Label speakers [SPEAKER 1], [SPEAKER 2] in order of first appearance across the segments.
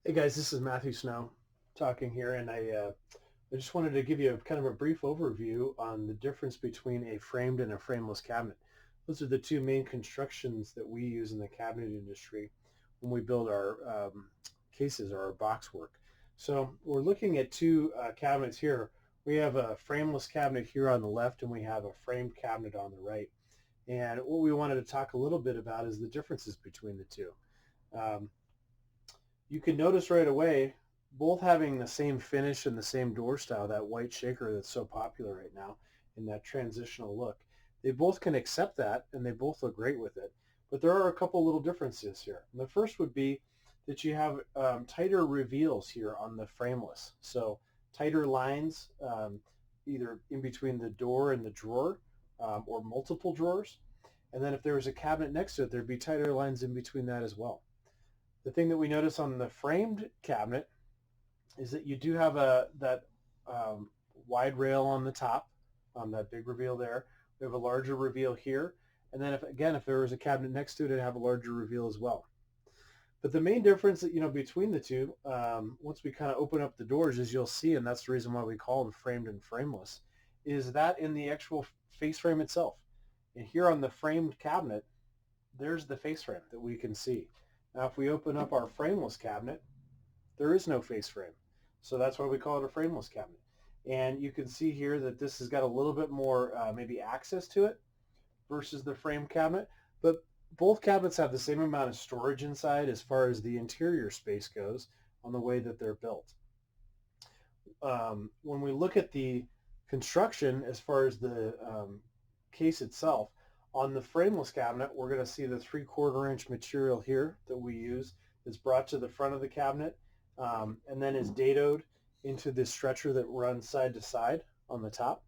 [SPEAKER 1] Hey guys, this is Matthew Snow talking here, and I just wanted to give you a kind of a brief overview on the difference between a framed and a frameless cabinet. Those are the two main constructions that we use in the cabinet industry when we build our cases or our box work. So we're looking at two cabinets here. We have a frameless cabinet here on the left, and we have a framed cabinet on the right. And what we wanted to talk a little bit about is the differences between the two. Um, you can notice right away both having the same finish and the same door style, that white shaker that's so popular right now in that transitional look. They both can accept that and they both look great with it. But there are a couple little differences here. And the first would be that you have tighter reveals here on the frameless. So tighter lines either in between the door and the drawer or multiple drawers. And then if there was a cabinet next to it, there'd be tighter lines in between that as well. The thing that we notice on the framed cabinet is that you do have that wide rail on the top, that big reveal there. We have a larger reveal here, and then if there was a cabinet next to it, it'd have a larger reveal as well. But the main difference that between the two, once we kind of open up the doors, as you'll see, and that's the reason why we call them framed and frameless, is that in the actual face frame itself. And here on the framed cabinet, there's the face frame that we can see. Now, if we open up our frameless cabinet, there is no face frame. So that's why we call it a frameless cabinet. And you can see here that this has got a little bit more maybe access to it versus the frame cabinet. But both cabinets have the same amount of storage inside as far as the interior space goes on the way that they're built. When we look at the construction as far as the case itself, on the frameless cabinet, we're going to see the 3/4 inch material here that we use that's brought to the front of the cabinet and then is dadoed into this stretcher that runs side to side on the top.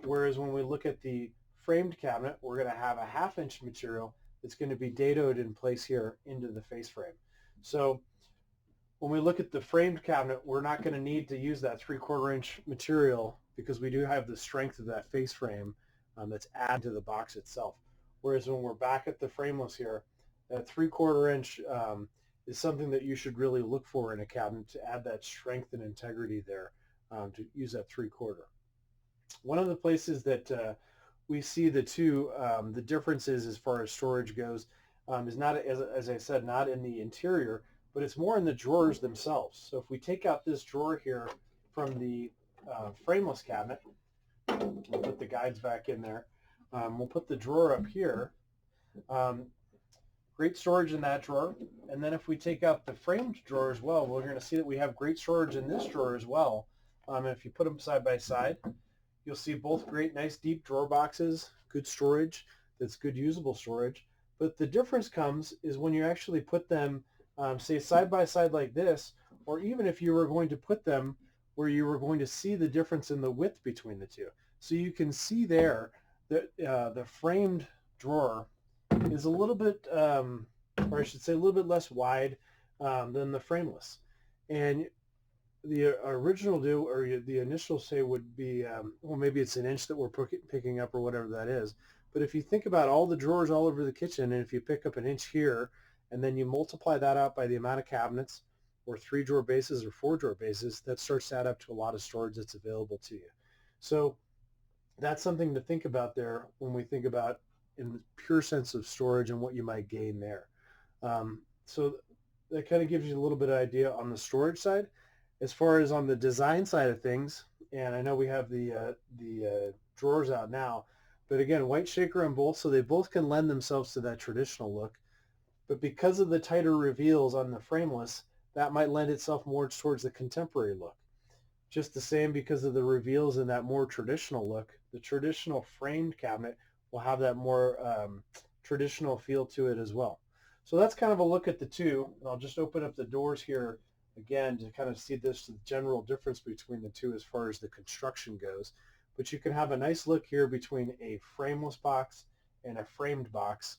[SPEAKER 1] Whereas when we look at the framed cabinet, we're going to have a 1/2 inch material that's going to be dadoed in place here into the face frame. So when we look at the framed cabinet, we're not going to need to use that 3/4 inch material because we do have the strength of that face frame that's added to the box itself. Whereas when we're back at the frameless here, that 3/4 inch is something that you should really look for in a cabinet to add that strength and integrity there to use that 3/4. One of the places that we see the differences as far as storage goes is not, as I said, not in the interior, but it's more in the drawers themselves. So if we take out this drawer here from the frameless cabinet, we'll put the guides back in there. We'll put the drawer up here. Um, Great storage in that drawer. And then if we take out the framed drawer as well, we're going to see that we have great storage in this drawer as well. And if you put them side by side, you'll see both great, nice, deep drawer boxes, good storage, that's good usable storage. But the difference comes is when you actually put them, say, side by side like this, or even if you were going to put them where you were going to see the difference in the width between the two. So you can see there that the framed drawer is a little bit, or I should say, a little bit less wide than the frameless. And the original do or the initial say would be well, maybe it's an inch that we're picking up or whatever that is. But if you think about all the drawers all over the kitchen, and if you pick up an inch here and then you multiply that out by the amount of cabinets or 3 drawer bases or 4 drawer bases, that starts to add up to a lot of storage that's available to you. So that's something to think about there when we think about in the pure sense of storage and what you might gain there. So that kind of gives you a little bit of idea on the storage side. As far as on the design side of things, and I know we have the drawers out now, but again, white shaker on both, so they both can lend themselves to that traditional look. But because of the tighter reveals on the frameless, that might lend itself more towards the contemporary look. Just the same because of the reveals in that more traditional look, the traditional framed cabinet will have that more traditional feel to it as well. So that's kind of a look at the two. And I'll just open up the doors here again to kind of see this general difference between the two as far as the construction goes. But you can have a nice look here between a frameless box and a framed box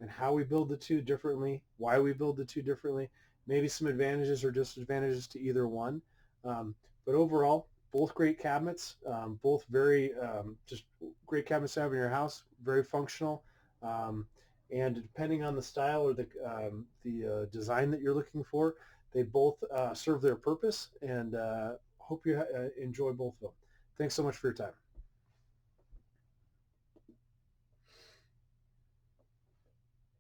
[SPEAKER 1] and how we build the two differently, why we build the two differently, maybe some advantages or disadvantages to either one. But overall, both great cabinets, both very just great cabinets to have in your house, very functional. Um, and depending on the style or the design that you're looking for, They both serve their purpose, and hope you enjoy both of them. Thanks so much for your time.